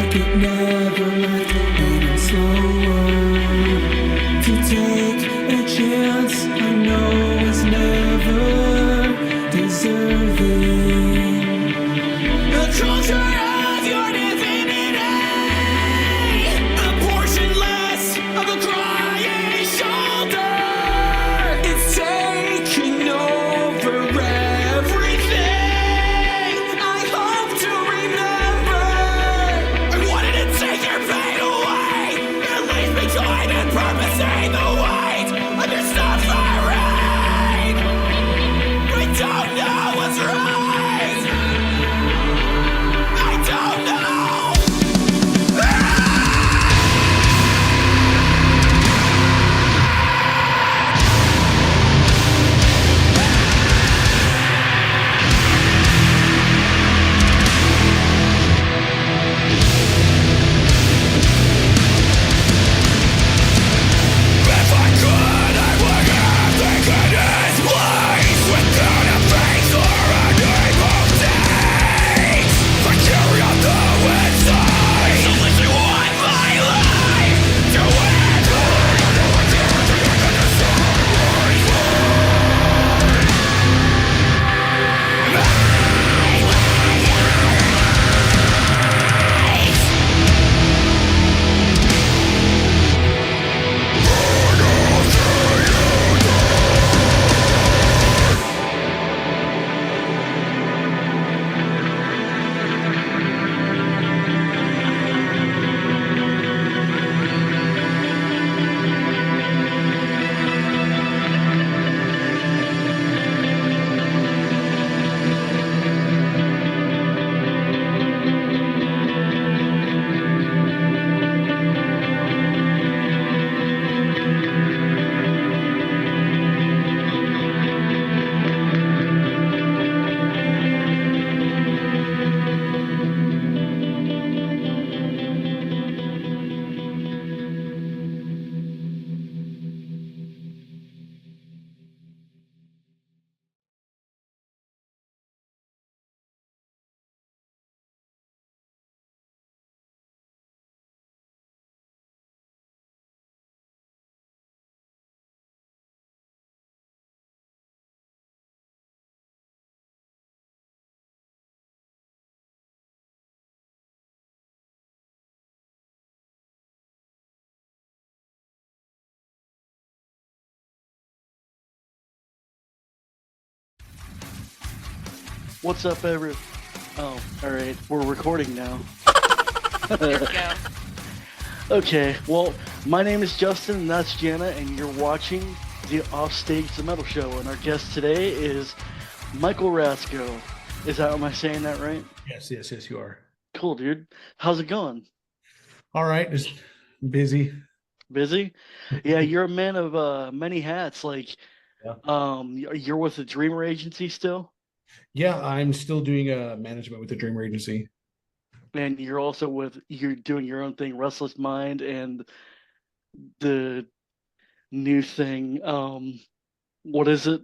like it never left, and I'm slower to take a chance I know is never deserving. The culture of your divinity, a portion less of a crying shoulder. It's taking over everything. I hope to remember. I wanted to take your pain away. It leaves me joined and purposing the weight of your suffering. I don't know what's right. I don't know. If I could, I would have taken his place without a face or a name of dates. The carry on the inside. So listen, want my life to end. What's up, every? Oh, all right. We're recording now. There we go. Okay. Well, my name is Justin, and that's Jana, and you're watching the Offstage the Metal Show. And our guest today is Michael Rasco. Am I saying that right? Yes, you are. Cool, dude. How's it going? All right, just busy. Busy? Yeah, you're a man of many hats. Like, Yeah. you're with the Dreamer Agency still, Yeah, I'm still doing management with the Dreamer Agency. and you're doing your own thing, Restless Mind, and the new thing. What is it?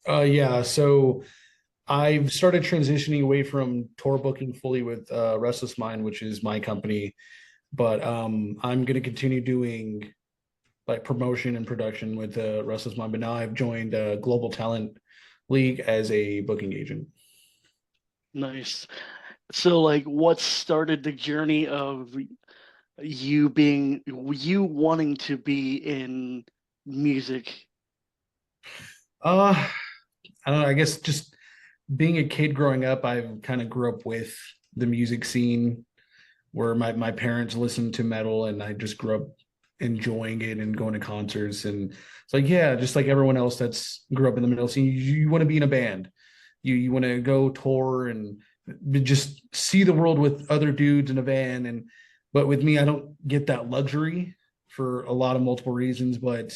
Yeah, so I've started transitioning away from tour booking fully with Restless Mind, which is my company, but I'm going to continue doing like promotion and production with Restless Mind. But now I've joined Global Talent League as a booking agent. Nice. So, like, what started the journey of you wanting to be in music? I don't know. I guess just being a kid growing up, I kind of grew up with the music scene where my parents listened to metal and I just grew up enjoying it and going to concerts. And it's like, yeah, just like everyone else that's grew up in the metal scene, you want to be in a band. You want to go tour and just see the world with other dudes in a van. But with me, I don't get that luxury for a lot of multiple reasons, but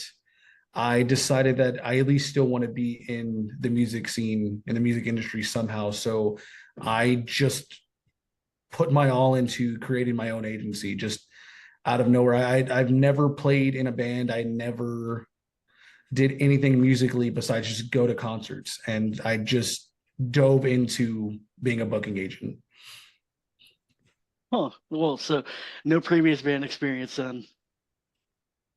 I decided that I at least still want to be in the music scene, in the music industry somehow. So I just put my all into creating my own agency just out of nowhere. I've never played in a band. I never did anything musically besides just go to concerts. And I just dove into being a booking agent. Huh. Well, so no previous band experience then.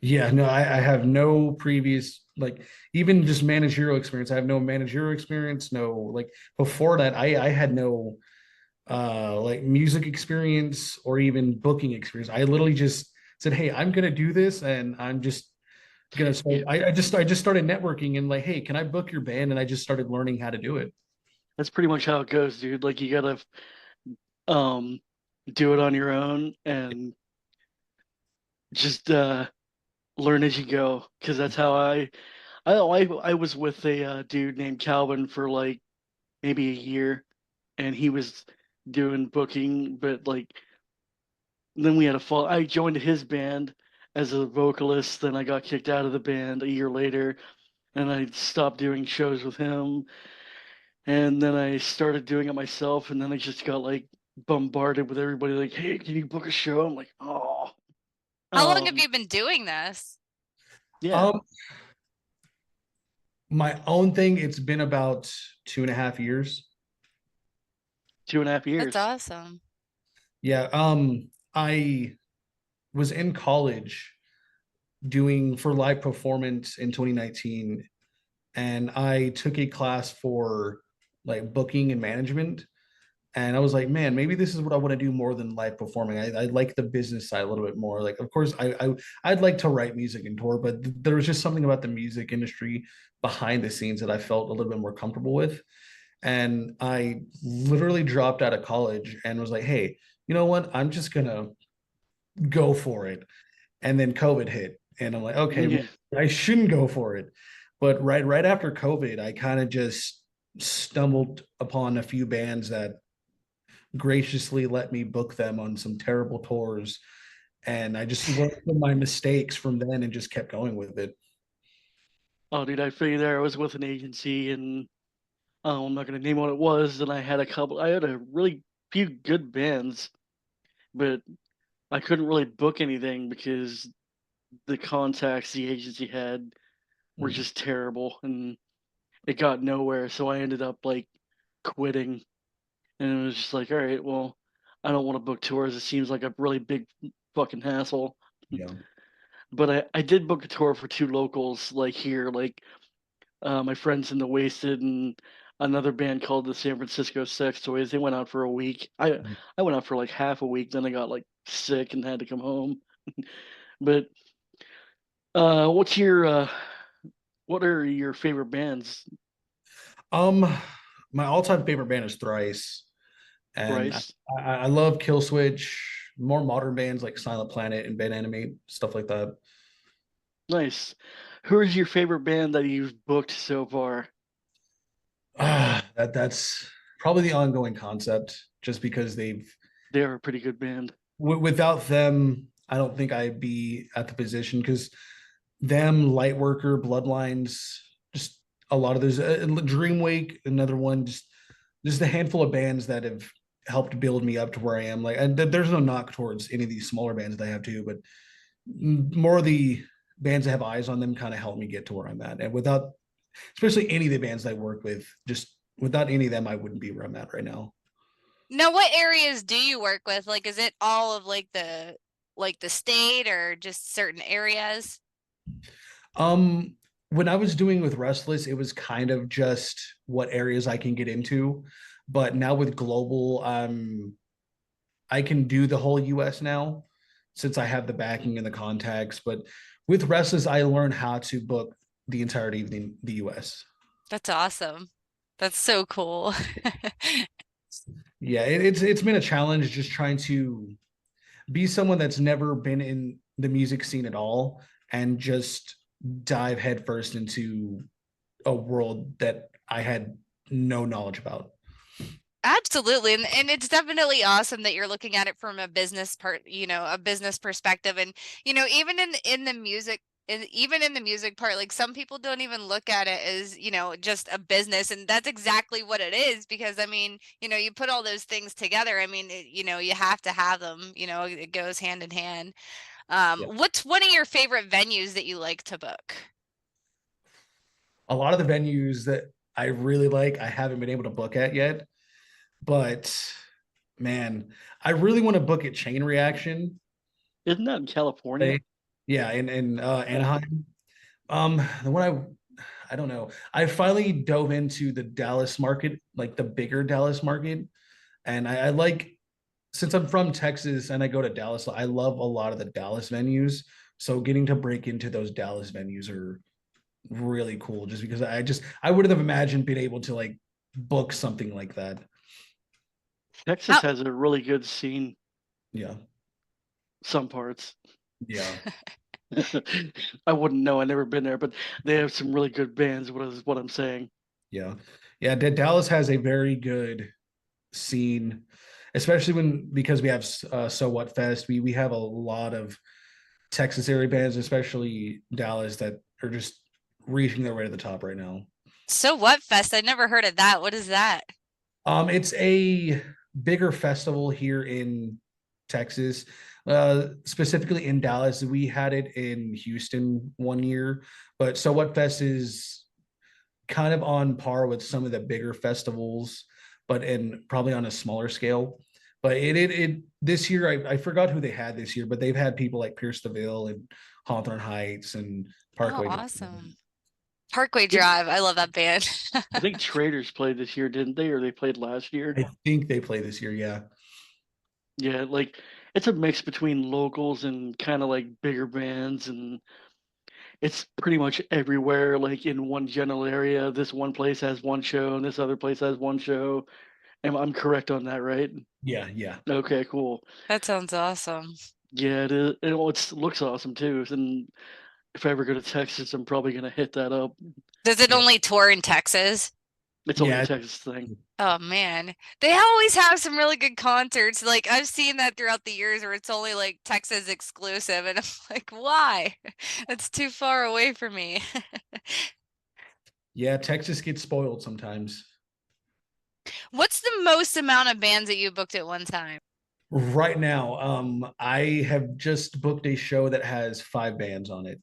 Yeah, no, I have no previous, like, even just managerial experience. I have no managerial experience. No, like, before that, I had no like music experience or even booking experience. I literally just said, "Hey, I'm gonna do this, and I'm just gonna Yeah, start." I just started networking and like, "Hey, can I book your band?" And I just started learning how to do it. that's pretty much how it goes, dude. Like you gotta um do it on your own and just learn as you go. Because that's how I was with a dude named Calvin for like maybe a year, and he was doing booking, but like then we had a fall. I joined his band as a vocalist, then I got kicked out of the band a year later, and I stopped doing shows with him, and then I started doing it myself, and then I just got like bombarded with everybody like, "Hey, can you book a show?" I'm like, "Oh." How long have Um, you been doing this? yeah, Um, my own thing, it's been about 2.5 years. 2.5 years. That's awesome. Yeah. I was in college doing for live performance in 2019, and I took a class for like booking and management. And I was like, man, maybe this is what I want to do more than live performing. I like the business side a little bit more. Like, of course, I'd like to write music and tour, but there was just something about the music industry behind the scenes that I felt a little bit more comfortable with. And I literally dropped out of college and was like, hey, you know what? I'm just gonna go for it. And then COVID hit, and I'm like, okay, Yeah. well, I shouldn't go for it. But right after COVID, I kind of just stumbled upon a few bands that graciously let me book them on some terrible tours. And I just learned from my mistakes from then and just kept going with it. Oh, dude, I figured there I was with an agency, and I'm not gonna name what it was, and I had a couple. I had a really few good bands, but I couldn't really book anything because the contacts the agency had were Mm. just terrible, and it got nowhere. So I ended up like quitting, and it was just like, all right, well, I don't want to book tours. It seems like a really big fucking hassle. Yeah. But I did book a tour for two locals like here, like my friends in the Wasted and another band called the San Francisco Sex Toys. They went out for a week. I went out for like half a week, then I got like sick and had to come home. But what's your what are your favorite bands, Um, my all-time favorite band is Thrice, and Bryce? I love Killswitch. More modern bands like Silent Planet and Band Animate, stuff like that. Nice. Who is your favorite band that you've booked so far? That's probably the ongoing concept, just because they've They are a pretty good band. without them, I don't think I'd be at the position because them, Lightworker, Bloodlines, just a lot of those. Dreamwake, another one. Just a handful of bands that have helped build me up to where I am. Like, and there's no knock towards any of these smaller bands that I have too, but more of the bands that have eyes on them kind of help me get to where I'm at. And without, especially any of the bands that I work with, just without any of them, I wouldn't be where I'm at right now. Now, what areas do you work with? Like, is it all of like the state or just certain areas? When I was doing with Restless, it was kind of just what areas I can get into. But now with global, I can do the whole US now since I have the backing and the contacts. But with Restless, I learned how to book the entirety of the US. That's awesome. That's so cool. Yeah, it's been a challenge just trying to be someone that's never been in the music scene at all and just dive headfirst into a world that I had no knowledge about. Absolutely. And it's definitely awesome that you're looking at it from a business part, a business perspective. And, even in the music, and even in the music part, like some people don't even look at it as, just a business. And that's exactly what it is. Because I mean, you put all those things together. I mean, you have to have them, it goes hand in hand. Yeah. What's one of your favorite venues that you like to book? A lot of the venues that I really like, I haven't been able to book at yet, but Man, I really want to book at Chain Reaction. Isn't that in California? Yeah, in Yeah. Anaheim. The one I don't know. I finally dove into the Dallas market, like the bigger Dallas market, and I like since I'm from Texas and I go to Dallas, I love a lot of the Dallas venues. So getting to break into those Dallas venues are really cool just because I wouldn't have imagined being able to like book something like that. Texas How has a really good scene, Yeah. some parts. Yeah. I wouldn't know. I've never been there, but they have some really good bands. What is what I'm saying? Yeah. Yeah. Dallas has a very good scene, especially because we have So What Fest. We have a lot of Texas area bands, especially Dallas, that are just reaching their way to the top right now. So What Fest? I never heard of that. What is that? It's a bigger festival here in Texas, specifically in Dallas. We had it in Houston one year, but So What Fest is kind of on par with some of the bigger festivals, but in probably on a smaller scale. But it this year I forgot who they had this year, but they've had people like Pierce the Veil and Hawthorne Heights and Oh, Parkway. awesome. Parkway Drive. I love that band. I think Traders played this year, didn't they? Or they played last year? I think they play this year. Yeah. Yeah, like it's a mix between locals and kind of like bigger bands, and it's pretty much everywhere, like in one general area. This one place has one show, and this other place has one show. And I'm correct on that, right? Yeah. Yeah. Okay, cool. That sounds awesome. Yeah, it is. It looks awesome too. And if I ever go to Texas, I'm probably gonna hit that up. Does it Yeah. only tour in Texas? It's only a Yeah. Texas thing. Oh man, they always have some really good concerts. Like I've seen that throughout the years where it's only like Texas exclusive, and I'm like, why? That's too far away for me. Yeah. Texas gets spoiled sometimes. What's the most amount of bands that you booked at one time? Right now, I have just booked a show that has 5 bands on it.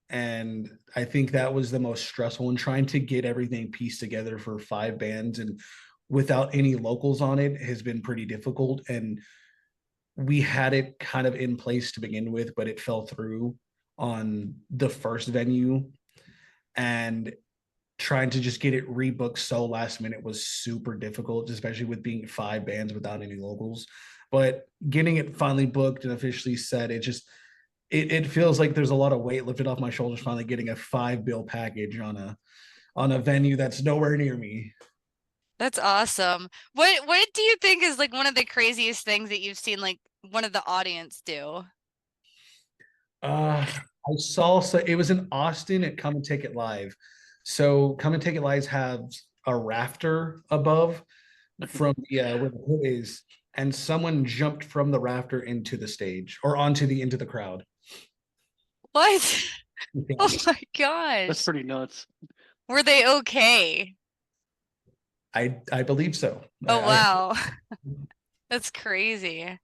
And I think that was the most stressful in trying to get everything pieced together for 5 bands and without any locals on it has been pretty difficult. And we had it kind of in place to begin with, but it fell through on the first venue. And trying to just get it rebooked so last minute was super difficult, especially with being 5 bands without any locals. But getting it finally booked and officially set, it feels like there's a lot of weight lifted off my shoulders finally getting a 5 bill package on a venue that's nowhere near me. That's awesome. What do you think is like one of the craziest things that you've seen like one of the audience do? I saw, so it was in Austin at Come and Take It Live. So Come and Take It Live has a rafter above from where the hood is, and someone jumped from the rafter into the stage or into the crowd. What? Oh my That's gosh. pretty nuts. Were they okay? I believe so. Oh I wow. That's crazy.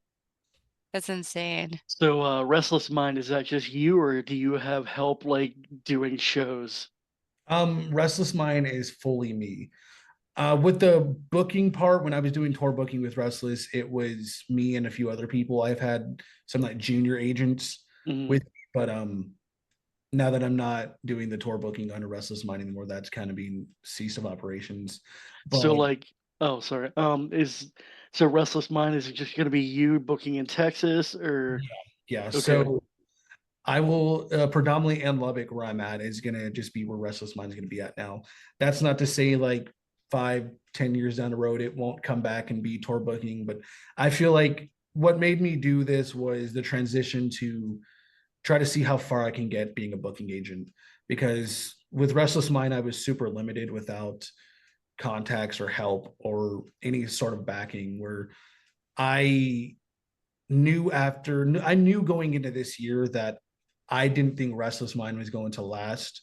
That's insane. So, Restless Mind, is that just you, or do you have help like doing shows? Restless Mind is fully me. With the booking part, when I was doing tour booking with Restless, it was me and a few other people. I've had some like junior agents Mhm. with me, but now that I'm not doing the tour booking under Restless Mind anymore, that's kind of being cease of operations. So, But like, oh, sorry. Is so Restless Mind, is it just gonna be you booking in Texas, or yeah, okay? so I will predominantly in Lubbock where I'm at is gonna just be where Restless Mind's gonna be at now. That's not to say like 5-10 years down the road it won't come back and be tour booking, but I feel like what made me do this was the transition to try to see how far I can get being a booking agent. Because with Restless Mind, I was super limited without contacts or help or any sort of backing. Where I I knew going into this year that I didn't think Restless Mind was going to last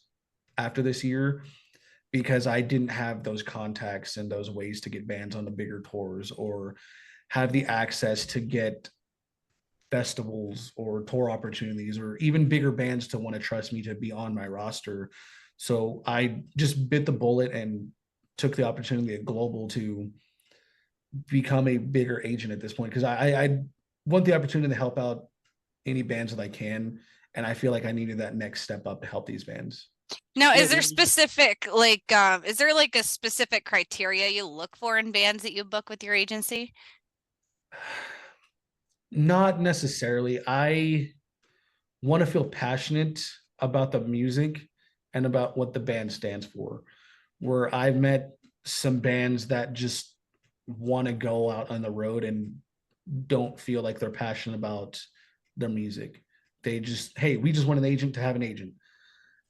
after this year because I didn't have those contacts and those ways to get bands on the bigger tours or have the access to get festivals or tour opportunities or even bigger bands to want to trust me to be on my roster. So I just bit the bullet and took the opportunity at Global to become a bigger agent at this point, because I want the opportunity to help out any bands that I can, and I feel like I needed that next step up to help these bands. Now, Yeah, is there specific is there like a specific criteria you look for in bands that you book with your agency? Not necessarily. I want to feel passionate about the music and about what the band stands for. Where I've met some bands that just want to go out on the road and don't feel like they're passionate about their music. They just, hey, we just want an agent to have an agent.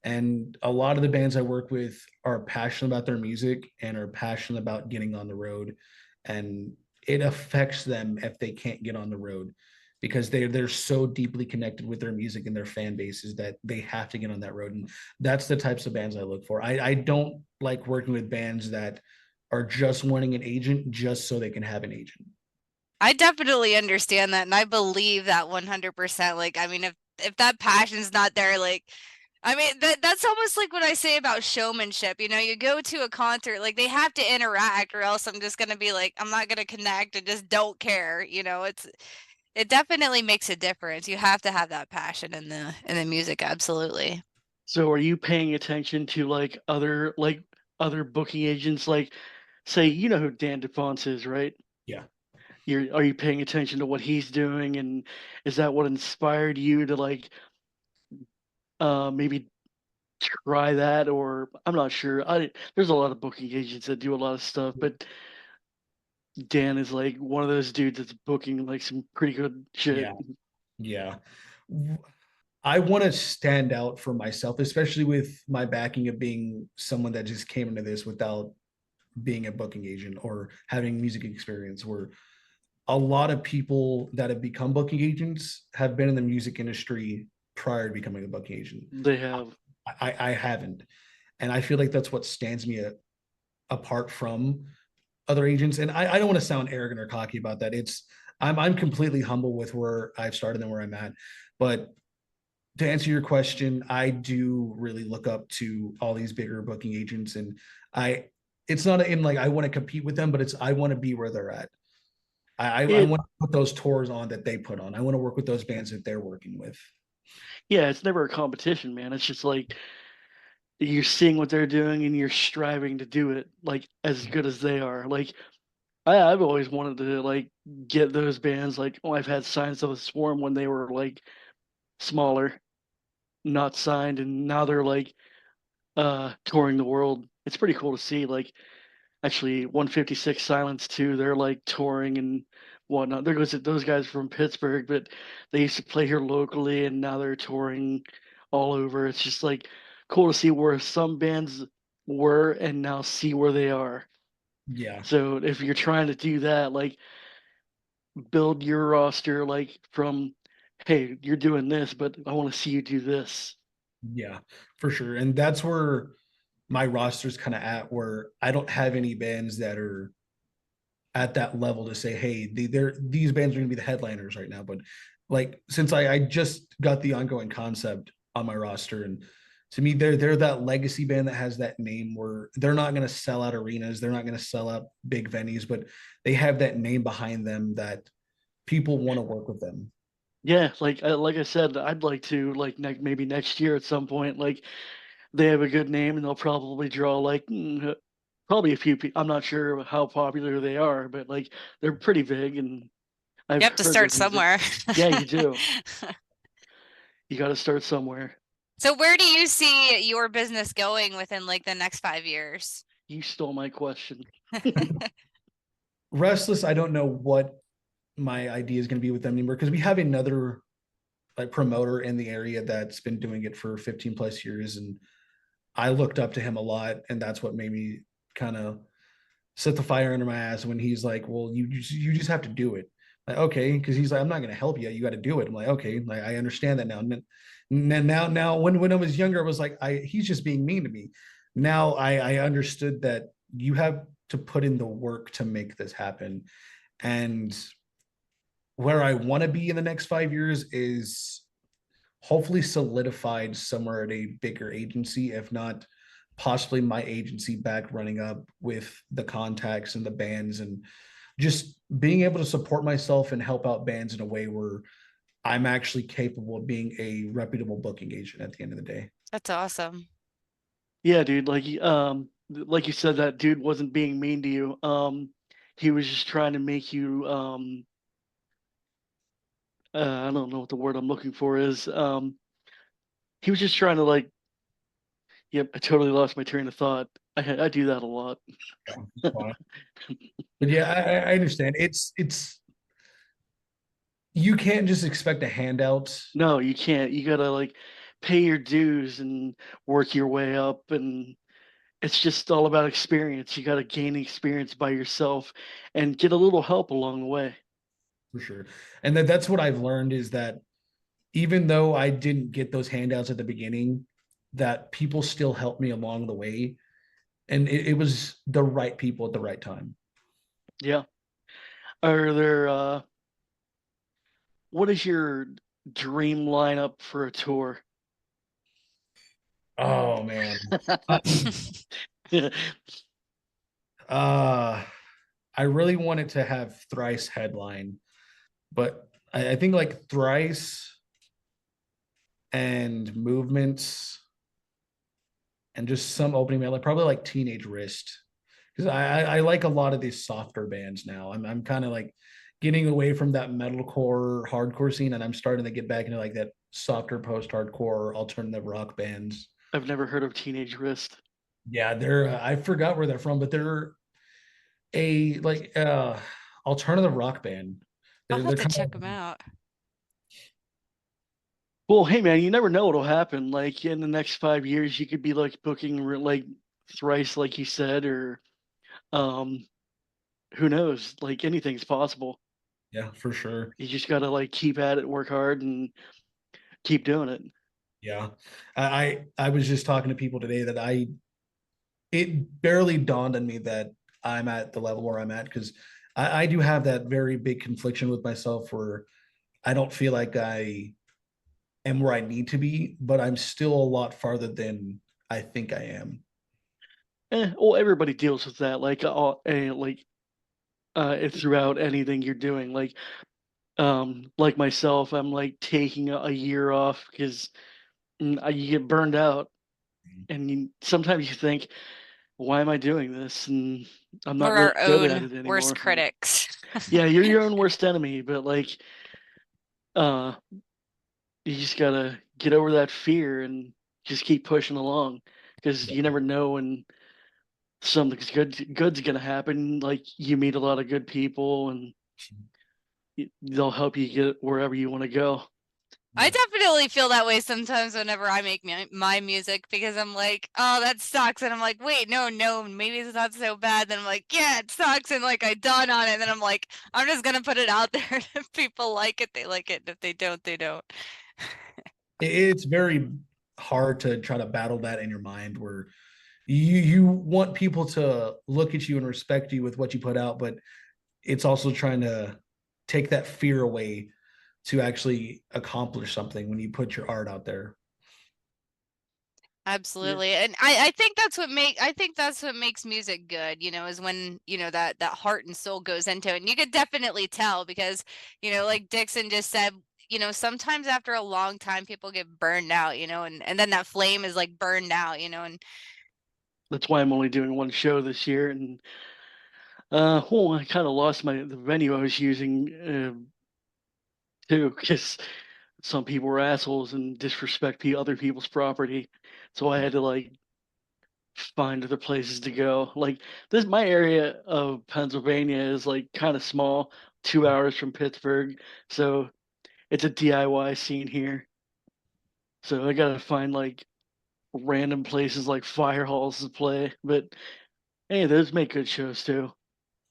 And a lot of the bands I work with are passionate about their music and are passionate about getting on the road. And it affects them if they can't get on the road, because they're so deeply connected with their music and their fan bases that they have to get on that road. And that's the types of bands I look for. I don't like working with bands that are just wanting an agent just so they can have an agent. I definitely understand that, and I believe that 100%. Like, I mean, if that passion's not there, like, I mean, that's almost like what I say about showmanship. You know, you go to a concert, like they have to interact, or else I'm just gonna be like, I'm not gonna connect and just don't care. You know, it definitely makes a difference. You have to have that passion in the music, absolutely. so are you paying attention to like other booking agents? Like, say, you know who Dan DeFonce is, right? Yeah. Are you paying attention to what he's doing, and is that what inspired you to like maybe try that? Or I'm not sure. There's a lot of booking agents that do a lot of stuff, but Dan is like one of those dudes that's booking like some pretty good shit. Yeah. Yeah. I want to stand out for myself, especially with my backing of being someone that just came into this without being a booking agent or having music experience. Where a lot of people that have become booking agents have been in the music industry prior to becoming a booking agent. They have. I haven't. And I feel like that's what stands me apart from other agents. And I don't want to sound arrogant or cocky about that. I'm completely humble with where I've started and where I'm at. But to answer your question, I do really look up to all these bigger booking agents, and it's not in like I want to compete with them, but it's I want to be where they're at. I It want to put those tours on that they put on. I want to work with those bands that they're working with. Yeah, it's never a competition, man. It's just like you're seeing what they're doing and you're striving to do it like as good as they are. Like I've always wanted to like get those bands. Like, oh, I've had Signs of a Swarm when they were like smaller, not signed, and now they're like touring the world. It's pretty cool to see. Like actually 156 Silence too, they're like touring and whatnot. There goes those guys from Pittsburgh, but they used to play here locally and now they're touring all over. It's just like cool to see where some bands were and now see where they are. Yeah. So if you're trying to do that, like build your roster like from, hey, you're doing this, but I want to see you do this. Yeah, for sure. And that's where my roster's kind of at, where I don't have any bands that are at that level to say, hey, these bands are going to be the headliners right now. But like, since I just got the ongoing concept on my roster, and to me, they're that legacy band that has that name where they're not going to sell out arenas, they're not going to sell out big venues, but they have that name behind them that people want to work with them. Yeah, like I said, I'd like to like maybe next year at some point, like they have a good name and they'll probably draw like probably a few people. I'm not sure how popular they are, but like they're pretty big and You I've have to heard their start music. somewhere. Yeah, you do. You got to start somewhere. So where do you see your business going within like the next 5 years? You stole my question. Restless, I don't know what my idea is going to be with them anymore, because we have another like promoter in the area that's been doing it for 15 plus years, and I looked up to him a lot, and that's what made me kind of set the fire under my ass when he's like, well, you just have to do it. Like, okay, because he's like, I'm not going to help you, you got to do it. I'm like, okay, like I understand that now. And then now when I was younger, I was like, he's just being mean to me. Now I understood that you have to put in the work to make this happen. And where I want to be in the next 5 years is hopefully solidified somewhere at a bigger agency, if not possibly my agency back running up with the contacts and the bands and just being able to support myself and help out bands in a way where I'm actually capable of being a reputable booking agent at the end of the day. That's awesome. Yeah, dude, like you said, that dude wasn't being mean to you. He was just trying to make you I don't know what the word I'm looking for is. He was just trying to like, yep, I totally lost my train of thought. I do that a lot. But yeah, I understand. It's you can't just expect a handout. No, you can't. You gotta like pay your dues and work your way up, and it's just all about experience. You gotta gain experience by yourself and get a little help along the way. For sure. And that's what I've learned is that even though I didn't get those handouts at the beginning, that people still helped me along the way. And it was the right people at the right time. Yeah. Are there what is your dream lineup for a tour? Oh man. uh I really wanted to have Thrice headline, but I think like Thrice and Movements and just some opening band, like probably like Teenage Wrist. Because I like a lot of these softer bands now. I'm kind of like getting away from that metalcore hardcore scene, and I'm starting to get back into like that softer post-hardcore alternative rock bands. I've never heard of Teenage Wrist. Yeah, they're I forgot where they're from, but they're a like alternative rock band. I'll have They're to kind check of them out. Well, hey man, you never know what'll happen. Like in the next 5 years, you could be like booking like Thrice, like you said, or um, who knows? Like anything's possible. yeah, for sure. You just gotta like keep at it, work hard, and keep doing it. Yeah. I was just talking to people today that I it barely dawned on me that I'm at the level where I'm at because I do have that very big confliction with myself where I don't feel like I am where I need to be, but I'm still a lot farther than I think I am. Well, everybody deals with that. Throughout anything you're doing. Like myself, I'm like taking a year off because you get burned out, and sometimes you think, why am I doing this? And I'm not We're really our good at own it worst anymore. critics. Yeah, you're your own worst enemy, but like, uh, you just gotta get over that fear and just keep pushing along because you never know when something's good's gonna happen. Like you meet a lot of good people and they'll help you get wherever you want to go. I definitely feel that way sometimes whenever I make my music because I'm like, oh, that sucks. And I'm like, wait, no, maybe it's not so bad. Then I'm like, yeah, it sucks. And like, I dawn on it. And then I'm like, I'm just going to put it out there. And if people like it, they like it. And if they don't, they don't. It's very hard to try to battle that in your mind where you want people to look at you and respect you with what you put out, but it's also trying to take that fear away to actually accomplish something when you put your art out there. Absolutely. And I think that's what makes music good, is when, that heart and soul goes into it. And you could definitely tell because, like Dixon just said, sometimes after a long time people get burned out, and then that flame is like burned out, and That's why I'm only doing one show this year, and I kind of lost the venue I was using too, because some people were assholes and disrespect other people's property, so I had to like find other places to go. Like my area of Pennsylvania is like kind of small, 2 hours from Pittsburgh, so it's a DIY scene here. So I gotta find like random places like fire halls to play, but hey, those make good shows too.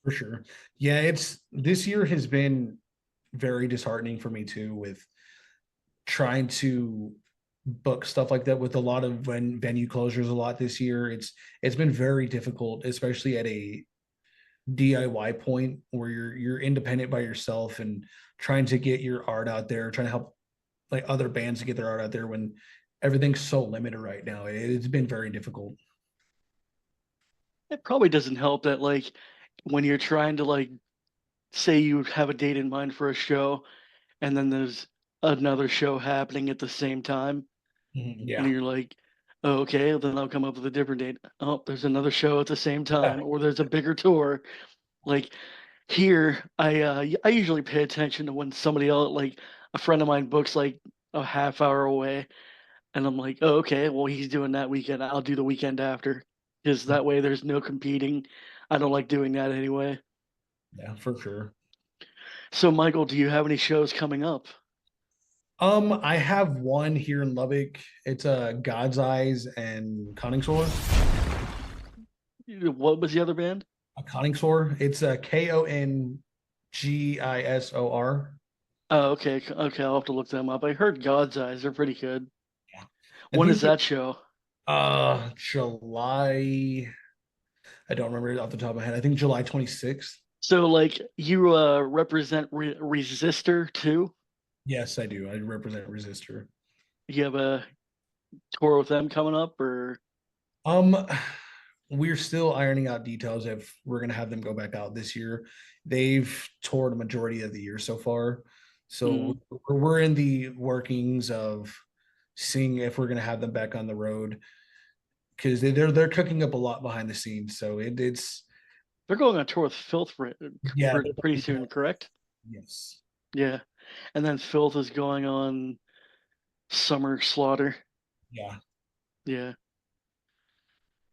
For sure. Yeah, it's this year has been very disheartening for me too with trying to book stuff like that with a lot of venue closures a lot this year. It's been very difficult, especially at a DIY point where you're independent by yourself and trying to get your art out there, trying to help like other bands to get their art out there when everything's so limited right now. It's been very difficult. It probably doesn't help that like when you're trying to like say you have a date in mind for a show, and then there's another show happening at the same time, and Yeah. you're like, oh, okay, then I'll come up with a different date. Oh, there's another show at the same time, or there's a bigger tour. Like here, I usually pay attention to when somebody else, like a friend of mine, books like a half hour away, and I'm like, oh, okay, well he's doing that weekend, I'll do the weekend after, because that way there's no competing. I don't like doing that anyway. Yeah, for sure. So Michael, do you have any shows coming up? I have one here in Lubbock. It's God's Eyes and Conningsor. What was the other band? A Conningsor. It's a Kongisor. Oh, okay, okay, I'll have to look them up. I heard God's Eyes, they're pretty good. Yeah. I When think is that show? July. I don't remember off the top of my head. I think July 26th. So like you represent Resistor too? Yes, I do. I represent Resistor. You have a tour with them coming up, or Um, we're still ironing out details if we're gonna have them go back out this year. They've toured a majority of the year so far, so we're in the workings of seeing if we're gonna have them back on the road because they're cooking up a lot behind the scenes. So it's they're going on tour with Filth yeah, pretty soon, correct? yes, Yeah, and then Filth is going on Summer Slaughter. yeah. Yeah.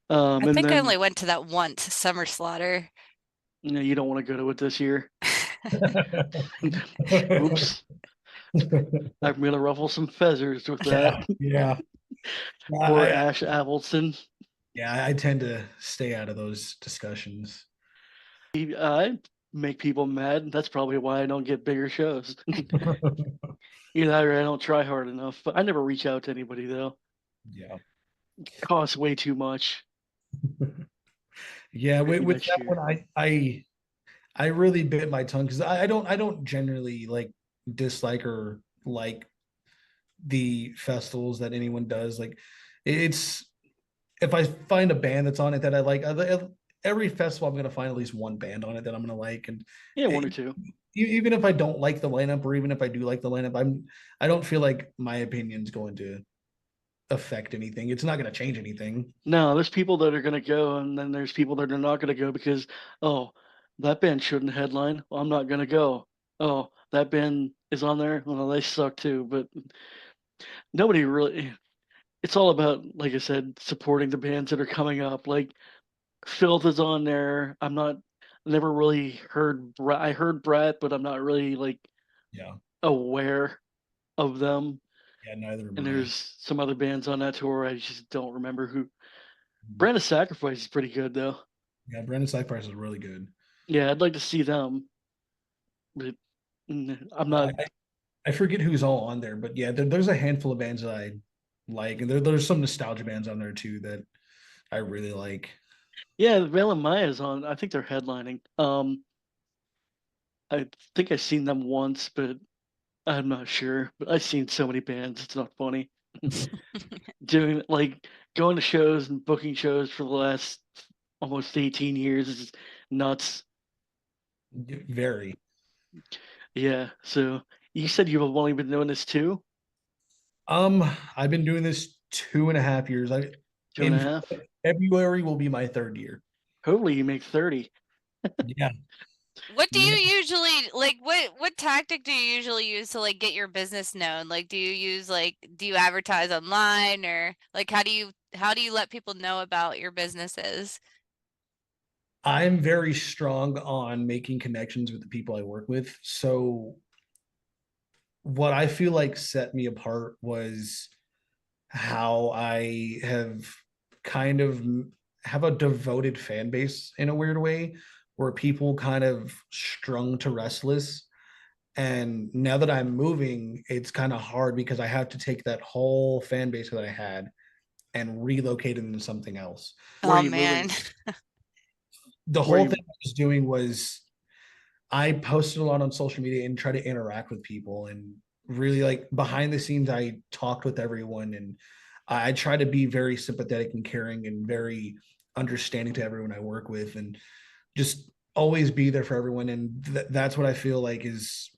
I And think I then only went to that once, Summer Slaughter. you don't want to go to it this year. Oops, I'm gonna ruffle some feathers with that. Yeah, Poor I, Ash Avildsen. yeah. I tend to stay out of those discussions. I make people mad. That's probably why I don't get bigger shows. Either I don't try hard enough, but I never reach out to anybody though. Yeah. Costs way too much. Yeah, Maybe with next that year. one, I really bit my tongue because I don't generally like dislike or like the festivals that anyone does. Like it's if I find a band that's on it that I like, every festival I'm gonna find at least one band on it that I'm gonna like, and Yeah, one or it, two. even if I don't like the lineup, or even if I do like the lineup, I don't feel like my opinion's going to affect anything. It's not going to change anything. No, there's people that are gonna go, and then there's people that are not gonna go because, oh, that band shouldn't headline. Well, I'm not gonna go. Oh, that band is on there. Well, they suck too. But nobody really. It's all about, like I said, supporting the bands that are coming up. Like Filth is on there. I'm not. Never really heard. I heard Brett, but I'm not really like Yeah. aware of them. Yeah. Neither am And I. there's some other bands on that tour. I just don't remember who. Brand of Sacrifice is pretty good though. Yeah. Brandon Cypress is really good. Yeah, I'd like to see them, but I'm not. I forget who's all on there, but yeah, there's a handful of bands that I like, and there's some nostalgia bands on there too that I really like. Yeah, Veil and Maya's on. I think they're headlining. I think I've seen them once, but I'm not sure. But I've seen so many bands, it's not funny. Doing like going to shows and booking shows for the last almost 18 years is nuts. Very. Yeah. So you said you've only been doing this too? I've been doing this 2.5 years. Two and a In half? February will be my third year. Hopefully you make 30. Yeah. What do you Yeah. usually like what tactic do you usually use to like get your business known? Like do you use do you advertise online, or like how do you let people know about your businesses? I'm very strong on making connections with the people I work with. So what I feel like set me apart was how I have kind of have a devoted fan base in a weird way where people kind of strung to Restless. And now that I'm moving, it's kind of hard because I have to take that whole fan base that I had and relocate it into something else. Where are Oh you man. moving? The Where whole you thing I was doing was I posted a lot on social media and try to interact with people and really like behind the scenes I talked with everyone, and I try to be very sympathetic and caring and very understanding to everyone I work with, and just always be there for everyone, and that's what I feel like is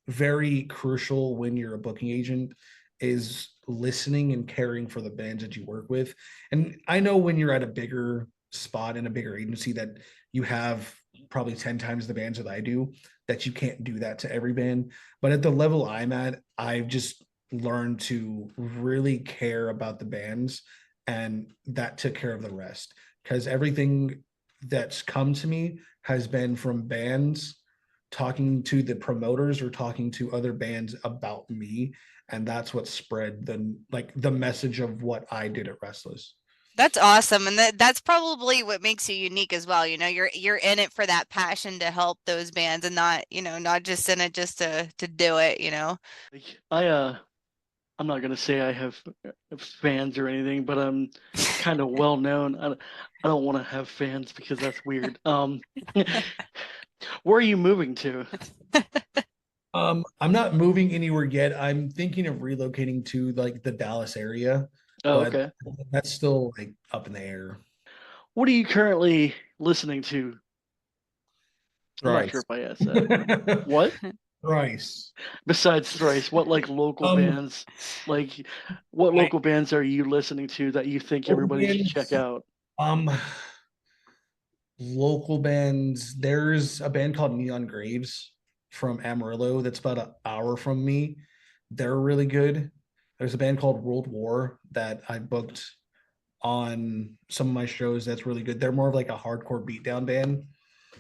very crucial when you're a booking agent, is listening and caring for the bands that you work with. And I know when you're at a bigger spot in a bigger agency that you have probably 10 times the bands that I do, that you can't do that to every band. But at the level I'm at, I've just learned to really care about the bands, and that took care of the rest, because everything that's come to me has been from bands talking to the promoters or talking to other bands about me, and that's what spread the message of what I did at Restless. That's awesome. And that's probably what makes you unique as well. You know, you're in it for that passion to help those bands and not, you know, not just in it just to do it, you know. Like, I'm not gonna say I have fans or anything, but I'm kind of well known. I don't want to have fans because that's weird. Where are you moving to? I'm not moving anywhere yet. I'm thinking of relocating to like the Dallas area, Oh, but okay. that's still like up in the air. What are you currently listening to? I'm not sure Thrice. if I asked that. What? Thrice. Besides Thrice, what like local bands, like what I, local bands are you listening to that you think local everybody should check bands, out? um, local bands. There's a band called Neon Graves from Amarillo that's about an hour from me. They're really good. There's a band called World War that I booked on some of my shows. That's really good. They're more of like a hardcore beatdown band.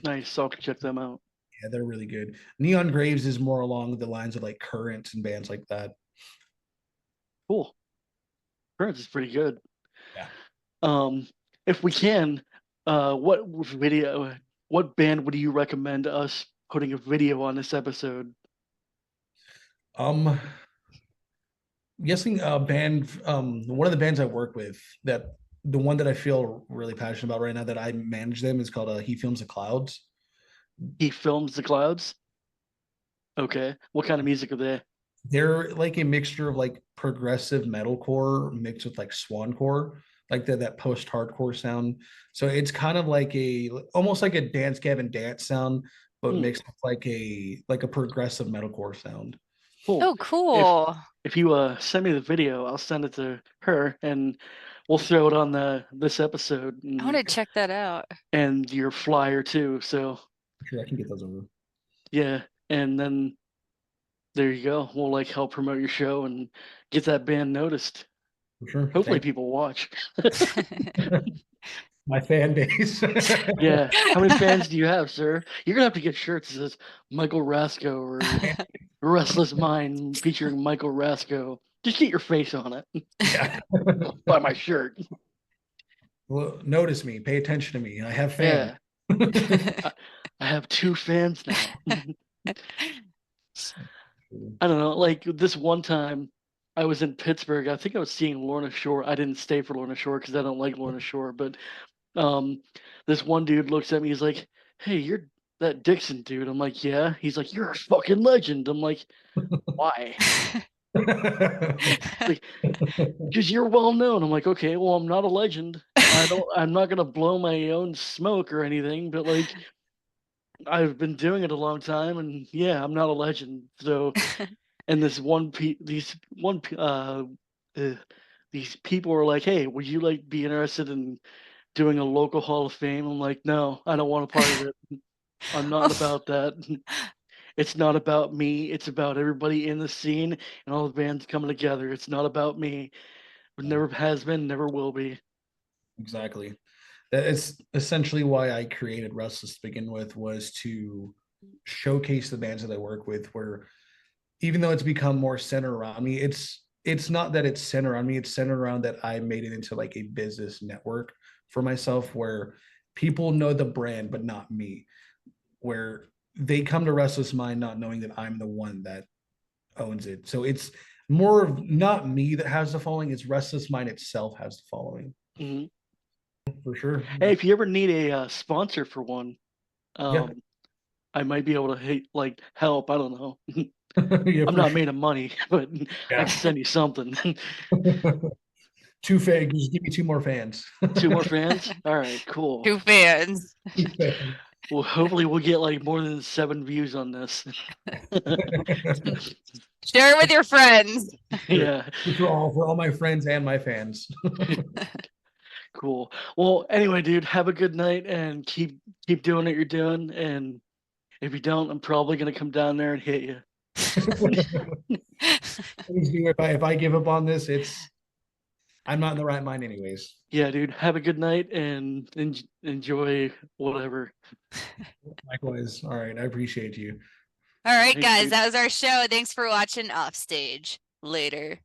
Nice, I'll check them out. Yeah, they're really good. Neon Graves is more along the lines of like Currents and bands like that. Cool. Currents is pretty good. Yeah. If we can, what band would you recommend us putting a video on this episode? I'm guessing a band, one of the bands I work with, that the one that I feel really passionate about right now that I manage them, is called He Films the Clouds. He Films the Clouds. Okay. What kind of music are they? They're like a mixture of like progressive metalcore mixed with like swancore, like that post-hardcore sound. So it's kind of like almost like a Dance Gavin Dance sound, but Hmm, mixed with like a progressive metalcore sound. cool. Oh, cool. If you send me the video, I'll send it to her and we'll throw it on this episode I want to check that out. and your flyer too. So Sure, I can get those over. yeah, and then there you go. We'll like help promote your show and get that band noticed. For sure. Hopefully Thank people watch. my fan base. Yeah. How many fans do you have, sir? You're gonna have to get shirts that says Michael Rasco or Restless Mind featuring Michael Rasco. Just get your face on it. Yeah. Buy my shirt. Well, notice me, pay attention to me. I have fans. Yeah. I have 2 fans now. I don't know. Like this one time, I was in Pittsburgh. I think I was seeing Lorna Shore. I didn't stay for Lorna Shore because I don't like Lorna Shore. But um, this one dude looks at me. He's like, "Hey, you're that Dixon dude." I'm like, "Yeah." He's like, "You're a fucking legend." I'm like, "Why?" Like, because you're well known. I'm like, "Okay, well, I'm not a legend. I'm not gonna blow my own smoke or anything. But like, I've been doing it a long time, and yeah, I'm not a legend." So. And these people were like, "Hey, would you like be interested in doing a local Hall of Fame?" I'm like, "No, I don't want a part of it. I'm not about that. It's not about me. It's about everybody in the scene and all the bands coming together. It's not about me. It never has been, never will be." Exactly. That is essentially why I created Restless to begin with, was to showcase the bands that I work with, where even though it's become more centered around me, it's not that it's centered around me, it's centered around that I made it into like a business network for myself, where people know the brand but not me, where they come to Restless Mind not knowing that I'm the one that owns it. So it's more of not me that has the following, it's Restless Mind itself has the following. Mhm. For sure. Hey, if you ever need a sponsor for one, Yeah. I might be able to help. I don't know. Yeah, I'm for not sure. made of money, but I can send you something. 2 fans, just give me 2 more fans. 2 more fans? All right, cool. 2 fans. 2 fans. Well, hopefully we'll get like more than 7 views on this. Share it with your friends. Yeah, For all my friends and my fans. cool. Well, anyway, dude, have a good night and keep doing what you're doing. And if you don't, I'm probably gonna come down there and hit you. If I give up on this, I'm not in the right mind anyways. Yeah, dude, have a good night and enjoy whatever. Likewise. All right. I appreciate you. All right, Thanks, guys, dude. that was our show. Thanks for watching Offstage. Later.